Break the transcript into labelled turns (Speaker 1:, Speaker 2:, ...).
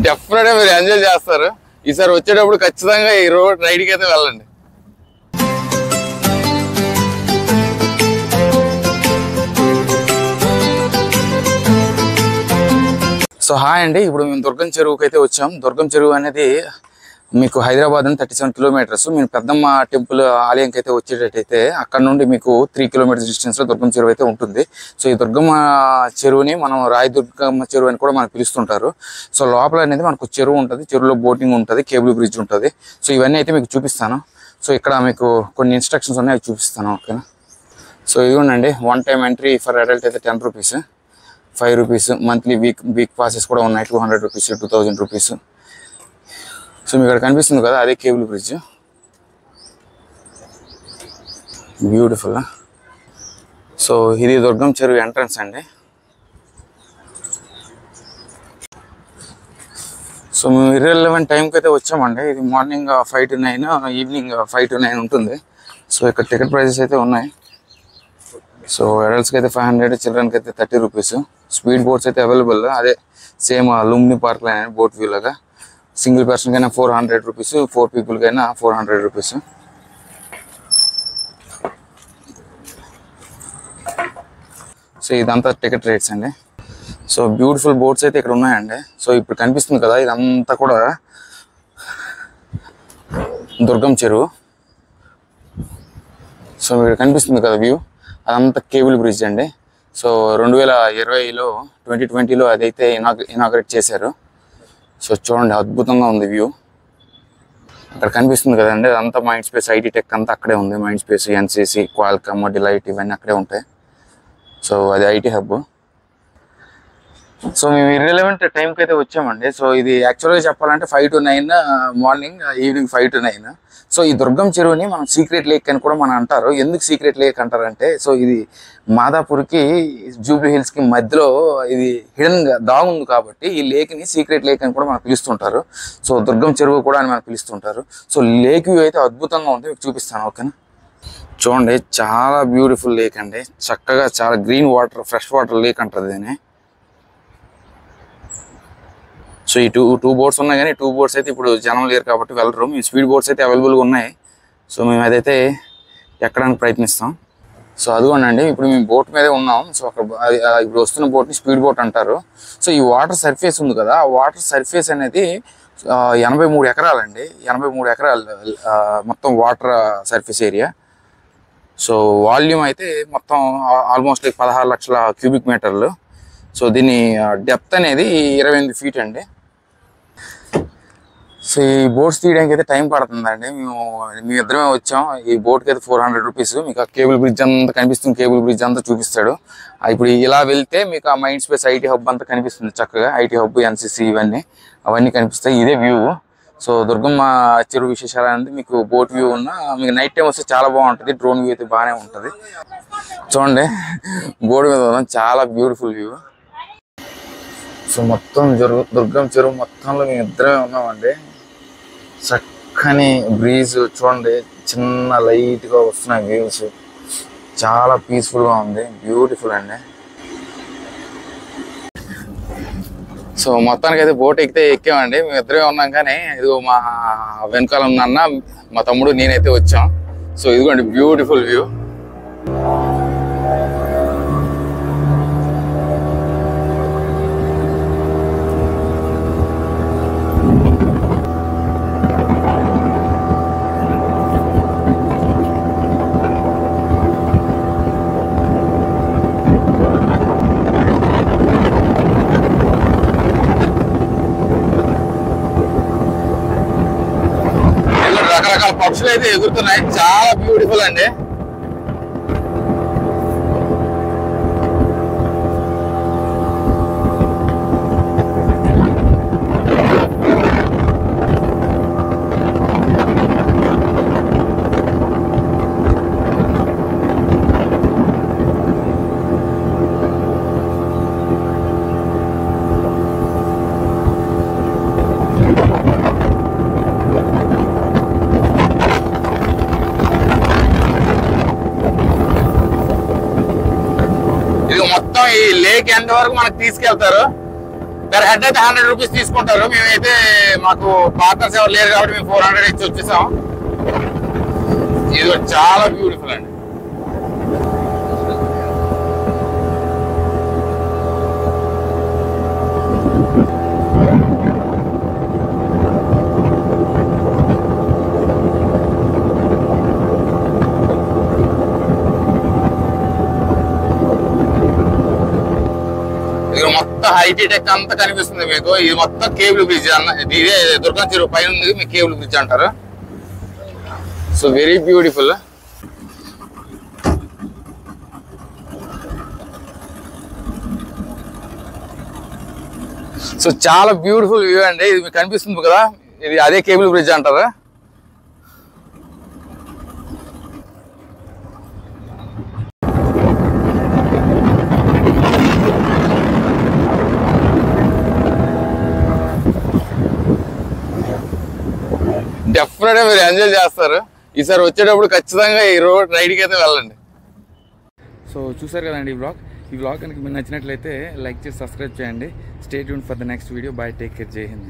Speaker 1: Definite గా మీరు enjoy చేస్తారు. ఈసారి వచ్చేటప్పుడు ఖచ్చితంగా ఈ రోడ్ రైడ్ కి అయితే వెళ్ళండి. సో హాయ్ అండి, ఇప్పుడు మేము దుర్గం చెరువుకి అయితే వచ్చాం. దుర్గం చెరువు అనేది మీకు హైదరాబాద్ నుండి 37 కిలోమీటర్స్. మీరు పెద్దమ్మ టెంపుల్ ఆలయంకి అయితే వచ్చేటట్టయితే అక్కడ నుండి మీకు 3 కిలోమీటర్స్ డిస్టెన్స్ లో దుర్గం చెరువు అయితే ఉంటుంది. సో ఈ దుర్గమ్మ చెరువుని మనం రాయి దుర్గమ్మ చెరువు అని కూడా మనకు పిలుస్తుంటారు. సో లోపల అనేది మనకు చెరువు ఉంటుంది, చెరువులో బోటింగ్ ఉంటుంది, కేబుల్ బ్రిడ్జ్ ఉంటుంది. సో ఇవన్నీ అయితే మీకు చూపిస్తాను. సో ఇక్కడ మీకు కొన్ని ఇన్స్ట్రక్షన్స్ ఉన్నాయి, అవి చూపిస్తాను. ఓకేనా? సో ఇదిగోండి, 1 టైం ఎంట్రీ ఫర్ అడల్ట్ అయితే 10 rupees, 5 rupees. Monthly week passes కూడా ఉన్నాయి, 200 రూపీస్, 2000 రూపీస్. సో మీకు ఇక్కడ కనిపిస్తుంది కదా, అదే కేబుల్ బ్రిడ్జ్. బ్యూటిఫుల్. సో ఇది దుర్గం చెరువు ఎంట్రన్స్ అండి. సో మేము ఇర్రెలెవెంట్ టైంకి అయితే వచ్చామండి. ఇది మార్నింగ్ 5 to 9, ఈవినింగ్ 5 to 9 ఉంటుంది. సో ఇక్కడ టికెట్ ప్రైజెస్ అయితే ఉన్నాయి. సో అడల్ట్స్కి అయితే 500, చిల్డ్రన్కి అయితే 30 రూపీస్. స్పీడ్ బోట్స్ అయితే అవైలబుల్, అదే సేమ్ లుంబిని పార్క్లో బోట్ వ్యూ లాగా. సింగిల్ పర్సన్ కైనా 400 రూపీస్, 4 పీపుల్ కైనా 400 రూపీస్. సో ఇదంతా టికెట్ రేట్స్ అండి. సో బ్యూటిఫుల్ బోట్స్ అయితే ఇక్కడ ఉన్నాయండి. సో ఇప్పుడు కనిపిస్తుంది కదా, ఇదంతా కూడా దుర్గం చెరువు. సో ఇక్కడ కనిపిస్తుంది కదా వ్యూ, అదంతా కేబుల్ బ్రిడ్జ్ అండి. సో 2020లో అదైతే ఇనాగరేట్ చేశారు. సో చూడండి, అద్భుతంగా ఉంది వ్యూ. అక్కడ కనిపిస్తుంది కదండి, అదంతా మైండ్ స్పేస్, ఐటీ టెక్ అంతా అక్కడే ఉంది. Mind space, NCC, Qualcomm, delight ఇవన్నీ అక్కడే ఉంటాయి. సో అది ఐటీ హబ్. సో మేము ఇర్రెలెవెంట్ టైంకి అయితే వచ్చామండి. సో ఇది యాక్చువల్గా చెప్పాలంటే 5 to 9 morning, evening 5 to 9. So ఈ దుర్గం చెరువుని మనం సీక్రెట్ లేక్ అని కూడా మనం అంటారు. ఎందుకు సీక్రెట్ లేక్ అంటారంటే, సో ఇది మాదాపూర్కి, జూబ్లీ హిల్స్కి మధ్యలో ఇది హిడెన్ దాగుంది కాబట్టి ఈ లేక్ని సీక్రెట్ లేక్ అని కూడా మనం పిలుస్తుంటారు. సో దుర్గం చెరువు కూడా అని మనం పిలుస్తుంటారు. సో లేక్ వ్యూ అయితే అద్భుతంగా ఉంది, మీకు చూపిస్తాను. ఓకేనా? చూడండి, చాలా బ్యూటిఫుల్ లేక్ అండి. చక్కగా చాలా green water, fresh water lake అంటారు దీన్ని. సో ఈ టూ బోట్స్ ఉన్నాయి, కానీ 2 బోట్స్ అయితే ఇప్పుడు జనం లేరు కాబట్టి వెళ్ళరు. మీ స్పీడ్ బోట్స్ అయితే అవైలబుల్గా ఉన్నాయి. సో మేము అదైతే ఎక్కడానికి ప్రయత్నిస్తాం. సో అదిగోండి, ఇప్పుడు మేము బోట్ మీదే ఉన్నాం. సో అక్కడ ఇప్పుడు వస్తున్న బోట్ని స్పీడ్ బోట్ అంటారు. సో ఈ వాటర్ సర్ఫేస్ ఉంది కదా, ఆ వాటర్ సర్ఫేస్ అనేది 83 ఎకరాలండి. 83 ఎకరాలు మొత్తం water surface area. So volume అయితే మొత్తం ఆల్మోస్ట్ 16 లక్షల క్యూబిక్ మీటర్లు. సో దీని డెప్త్ అనేది 28 ఫీట్ అండి. సో ఈ బోట్స్ తీయడానికి అయితే టైం పడుతుందండి. మేము ఇద్దరమే వచ్చాం. ఈ బోట్కి అయితే 400 రూపీస్. మీకు ఆ కేబుల్ బ్రిడ్జ్ అంతా కనిపిస్తుంది, కేబుల్ బ్రిడ్జ్ అంతా చూపిస్తాడు. ఇప్పుడు ఇలా వెళ్తే మీకు ఆ మైండ్ స్పేస్, ఐటీ హబ్ అంతా కనిపిస్తుంది చక్కగా. ఐటీ హబ్, ఎన్సీసీ అవన్నీ కనిపిస్తాయి. ఇదే వ్యూ. సో దుర్గమ్మ చెరువు విశేషాలు అనేది మీకు బోట్ వ్యూ ఉన్న, మీకు నైట్ టైం వస్తే చాలా బాగుంటుంది. డ్రోన్ వ్యూ అయితే బాగానే ఉంటుంది. చూడండి, బోర్డు మీద ఉన్నాం, చాలా బ్యూటిఫుల్ వ్యూ. సో మొత్తం దుర్గం చెరువు మొత్తంలో మేము ఇద్దరమే ఉన్నామండి. చక్కని బ్రీజ్ చూడండి, చిన్న లైట్గా వస్తున్నాయి వ్యూస్. చాలా పీస్ఫుల్గా ఉంది, బ్యూటిఫుల్ అండి. సో మొత్తానికి అయితే బోట్ ఎక్కామండి. మేము ఇద్దరే ఉన్నాం, కానీ ఇదిగో మా వెనకాల ఉన్న మా తమ్ముడు, నేనైతే వచ్చాం. సో ఇదిగోండి బ్యూటిఫుల్ వ్యూ. రకరకాల పక్షులు అయితే ఎగురుతున్నాయి, చాలా బ్యూటిఫుల్ అండి. ఈ లేక్ ఎంత వరకు మనకు తీసుకెళ్తారు. పర్ హెడ్ అయితే 100 రూపీస్ తీసుకుంటారు. మేమైతే మాకు పార్ట్నర్స్ ఎవరు లేరు కాబట్టి మేము 400 ఇచ్చి వచ్చేసాం. ఇది చాలా బ్యూటిఫుల్ అండి. మొత్తం హైటీ టెక్ అంతా కనిపిస్తుంది మీకు. ఇది మొత్తం కేబుల్ బ్రిడ్జ్ అన్న. ఇదే దుర్గం చెరువు పైన ఉంది మీకు కేబుల్ బ్రిడ్జ్ అంటారు. So very beautiful. సో చాలా బ్యూటిఫుల్ వ్యూ అండి. ఇది మీకు కనిపిస్తుంది కదా, ఇది అదే కేబుల్ బ్రిడ్జ్ అంటారు. డెఫినెట్ గా మీరు ఎంజాయ్ చేస్తారు. ఈసారి వచ్చేటప్పుడు ఖచ్చితంగా ఈ రోడ్ రైడ్కి అయితే వెళ్ళండి. సో చూసారు కదండి ఈ వ్లాగ్ కనుక మీకు నచ్చినట్లయితే లైక్ చేసి సబ్స్క్రైబ్ చేయండి. Stay tune for the next video. By, take care, జై హింద్.